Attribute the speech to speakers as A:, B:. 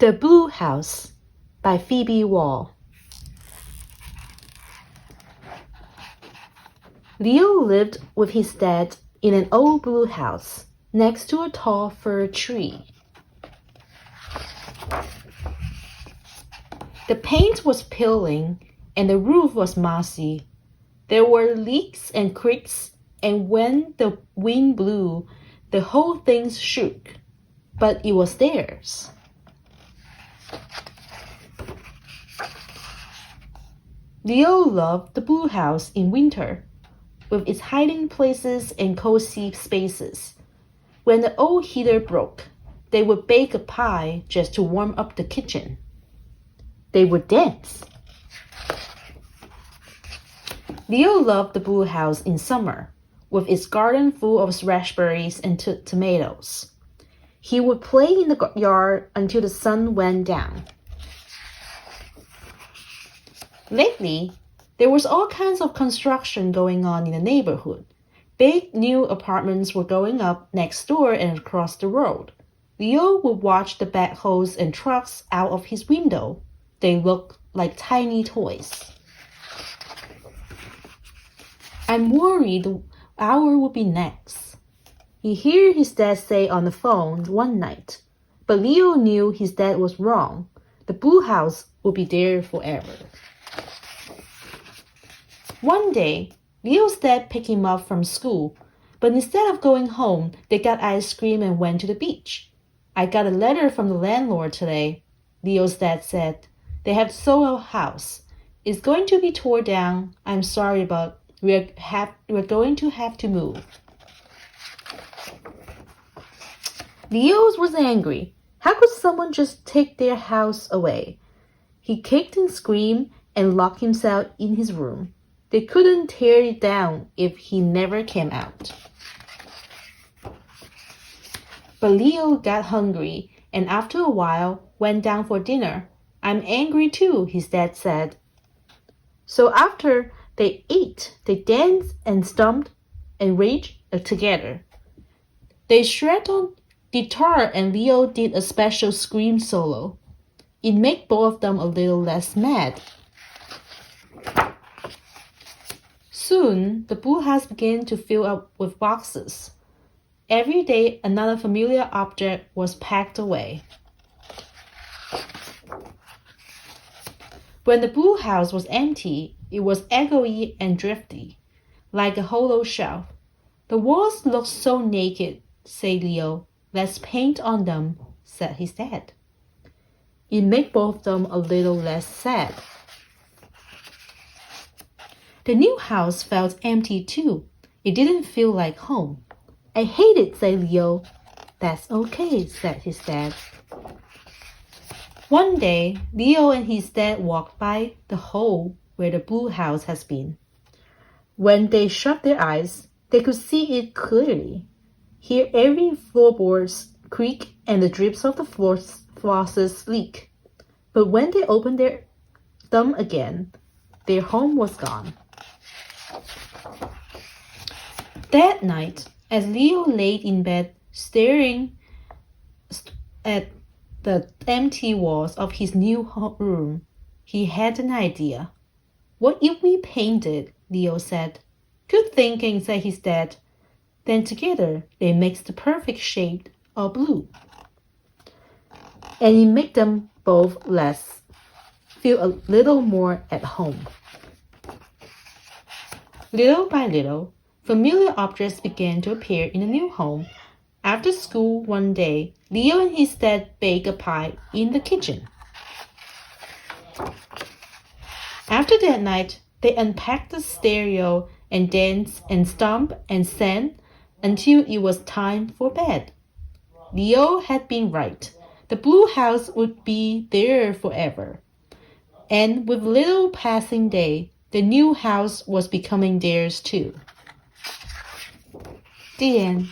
A: The Blue House by Phoebe Wahl. Leo lived with his dad in an old blue house next to a tall fir tree. The paint was peeling and the roof was mossy. There were leaks and creaks, and when the wind blew, the whole thing shook. But it was theirs. Leo loved the blue house in winter, with its hiding places and cozy spaces. When the old heater broke, they would bake a pie just to warm up the kitchen. They would dance. Leo loved the blue house in summer, with its garden full of raspberries and tomatoes. He would play in the yard until the sun went down. Lately, there was all kinds of construction going on in the neighborhood. Big new apartments were going up next door and across the road. Leo would watch the backhoes and trucks out of his window. They looked like tiny toys. I'm worried our will be next, he heard his dad say on the phone one night. But Leo knew his dad was wrong. The blue house would be there forever. One day, Leo's dad picked him up from school, but instead of going home, they got ice cream and went to the beach. I got a letter from the landlord today, Leo's dad said. They have sold our house. It's going to be torn down. I'm sorry, but we're going to have to move. Leo was angry. How could someone just take their house away? He kicked and screamed and locked himself in his room. They couldn't tear it down if he never came out. But Leo got hungry and after a while went down for dinner. I'm angry too, his dad said. So after they ate, they danced and stomped and raged together. They shred on guitar and Leo did a special scream solo. It made both of them a little less mad. Soon, the blue house began to fill up with boxes. Every day, another familiar object was packed away. When the blue house was empty, it was echoey and drifty, like a hollow shelf. The walls looked so naked, said Leo. Let's paint on them, said his dad. It made both of them a little less sad. The new house felt empty too. It didn't feel like home. I hate it, said Leo. That's okay, said his dad. One day, Leo and his dad walked by the hole where the blue house has been. When they shut their eyes, they could see it clearly. Hear every floorboard creak and the drips of the flosses leak. But when they opened them again, their home was gone. That night, as Leo lay in bed staring at the empty walls of his new room, he had an idea. What if we painted? Leo said. Good thinking, said his dad. Then together they mixed the perfect shade of blue. And it made them both feel a little more at home. Little by little, familiar objects began to appear in the new home. After school one day, Leo and his dad baked a pie in the kitchen. After that night, they unpacked the stereo and danced and stomped and sang until it was time for bed. Leo had been right. The blue house would be there forever. And with little passing day, the new house was becoming theirs too. The end.